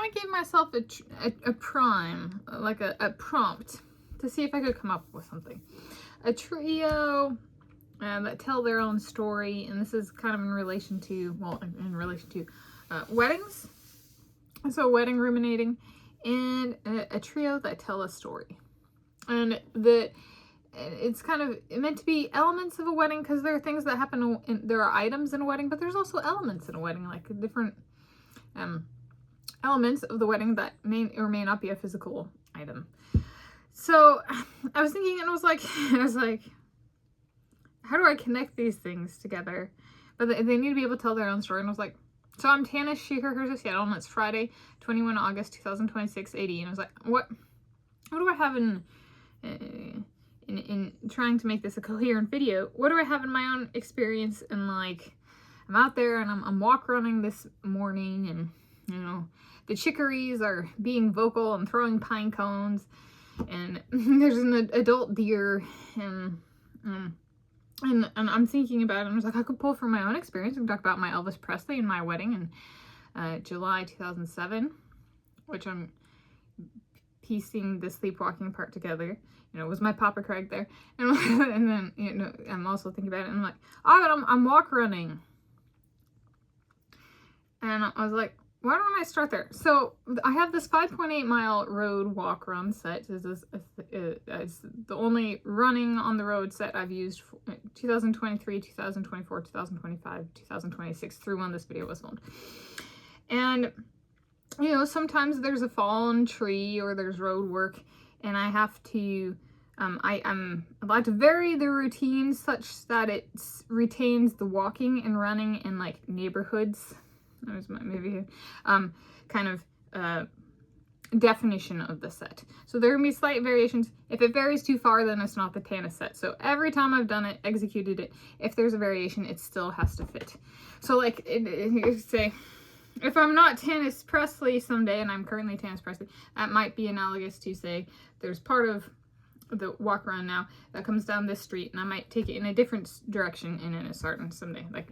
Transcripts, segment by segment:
kind of gave myself a prime, like a prompt to see if I could come up with something. A trio that tell their own story, and this is kind of in relation to, weddings. So wedding ruminating, and a trio that tell a story. And it's kind of meant to be elements of a wedding, because there are things that happen, there are items in a wedding, but there's also elements in a wedding, like different elements of the wedding that may or may not be a physical item. So I was thinking, and I was like, how do I connect these things together? But they need to be able to tell their own story. And I was like, so I'm Tanis, she, her, hers, Seattle, and it's Friday, 21 August, 2026, AD. And I was like, what do I have in trying to make this a coherent video? What do I have in my own experience? And like, I'm out there and I'm walk running this morning, and you know, the chicories are being vocal and throwing pine cones, and there's an adult deer, and I'm thinking about it, and I was like, I could pull from my own experience and talk about my Elvis Presley and my wedding in July 2007, which I'm piecing the sleepwalking part together. You know, was my Papa Craig there? And then, you know, I'm also thinking about it, and I'm like, oh, I'm walk running. And I was like, why don't I start there? So I have this 5.8 mile road walk run set. This is it's the only running on the road set I've used for 2023, 2024, 2025, 2026 through when this video was filmed. And you know, sometimes there's a fallen tree or there's road work, and I have to I'm allowed to vary the routine such that it retains the walking and running in like neighborhoods. There's maybe kind of definition of the set. So there can be slight variations. If it varies too far, then it's not the Tanis set. So every time I've done it, executed it, if there's a variation, it still has to fit. So like, say, if I'm not Tanis Presley someday, and I'm currently Tanis Presley, that might be analogous to, say, there's part of the walk around now that comes down this street, and I might take it in a different direction and in a certain someday. Like,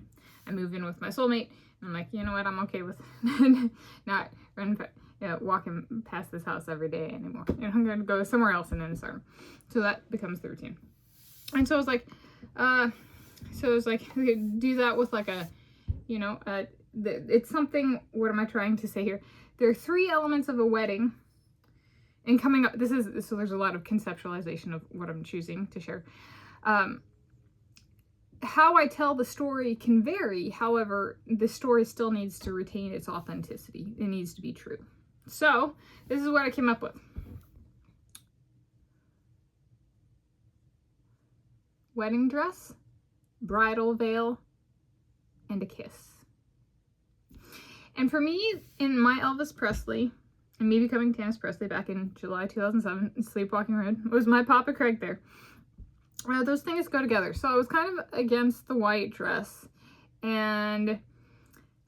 I move in with my soulmate, and I'm like, you know what, I'm okay with not walking past this house every day anymore. You know, I'm going to go somewhere else and then a certain. So that becomes the routine. And so I was like, we could do that with like a, you know, it's something, what am I trying to say here? There are 3 elements of a wedding, and coming up, so there's a lot of conceptualization of what I'm choosing to share. How I tell the story can vary, however, the story still needs to retain its authenticity. It needs to be true. So, this is what I came up with. Wedding dress, bridal veil, and a kiss. And for me, in my Elvis Presley, and me becoming Tanis Presley back in July 2007, Sleepwalking Road, was my Papa Craig there. Those things go together. So I was kind of against the white dress, and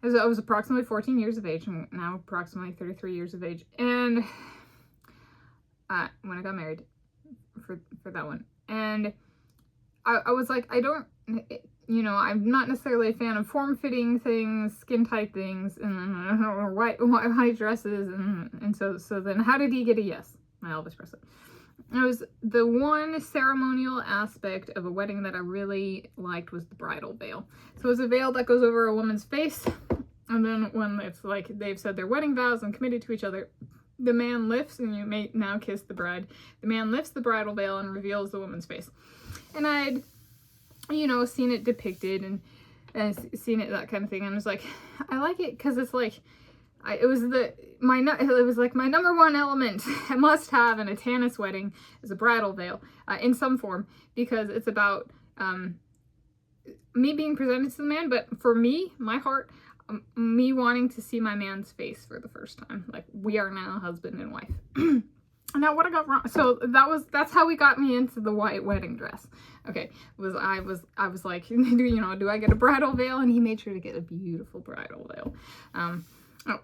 I was approximately 14 years of age, and now approximately 33 years of age. And when I got married for that one, and I was like, you know, I'm not necessarily a fan of form-fitting things, skin-tight things, and white dresses, and so then how did he get a yes? My Elvis Presley. It was the one ceremonial aspect of a wedding that I really liked was the bridal veil. So it's a veil that goes over a woman's face, and then when it's like they've said their wedding vows and committed to each other, the man lifts, and you may now kiss the bride. The man lifts the bridal veil and reveals the woman's face. And I'd, you know, seen it depicted and seen it, that kind of thing, and I was like, I like it because it's like, it was like my number one element I must have in a Tanis wedding is a bridal veil in some form, because it's about me being presented to the man, but for me, my heart, me wanting to see my man's face for the first time. Like, we are now husband and wife. Now, what I got wrong? So that's how he got me into the white wedding dress. Okay, I was like, do I get a bridal veil? And he made sure to get a beautiful bridal veil.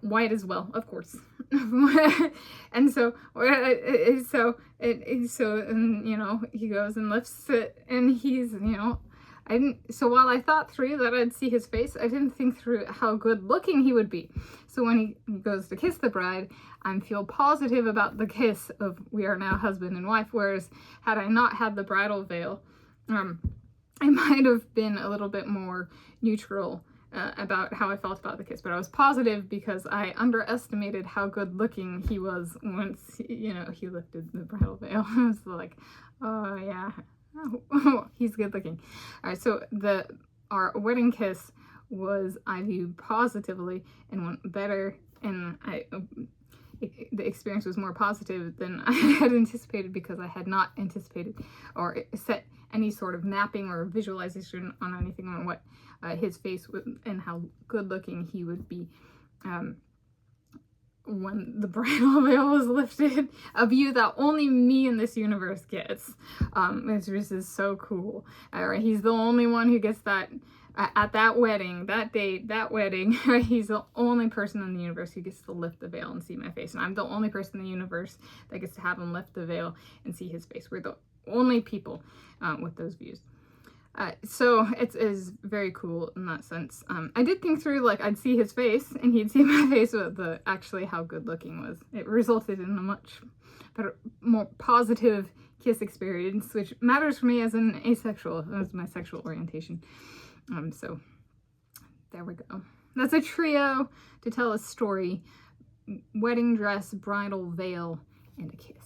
White as well, of course. And so you know, he goes and lifts it, and he's, you know, So while I thought through that I'd see his face, I didn't think through how good looking he would be. So when he goes to kiss the bride, I feel positive about the kiss of we are now husband and wife, whereas had I not had the bridal veil, I might have been a little bit more neutral about how I felt about the kiss, but I was positive because I underestimated how good looking he was once, you know, he lifted the bridal veil. I was like, oh yeah, oh, he's good looking. All right, so our wedding kiss was, I viewed positively and went better, and the experience was more positive than I had anticipated because I had not anticipated or set any sort of mapping or visualization on anything on what his face would and how good looking he would be when the bridal veil was lifted. A view that only me in this universe gets. This is so cool. He's the only one who gets that at that wedding, that date, that wedding. He's the only person in the universe who gets to lift the veil and see my face, and I'm the only person in the universe that gets to have him lift the veil and see his face. We're the only people with those views. So it is very cool in that sense. I did think through, like, I'd see his face and he'd see my face, but actually how good looking was. It resulted in a much better, more positive kiss experience, which matters for me as an asexual, as my sexual orientation. So there we go. That's a trio to tell a story: wedding dress, bridal veil, and a kiss.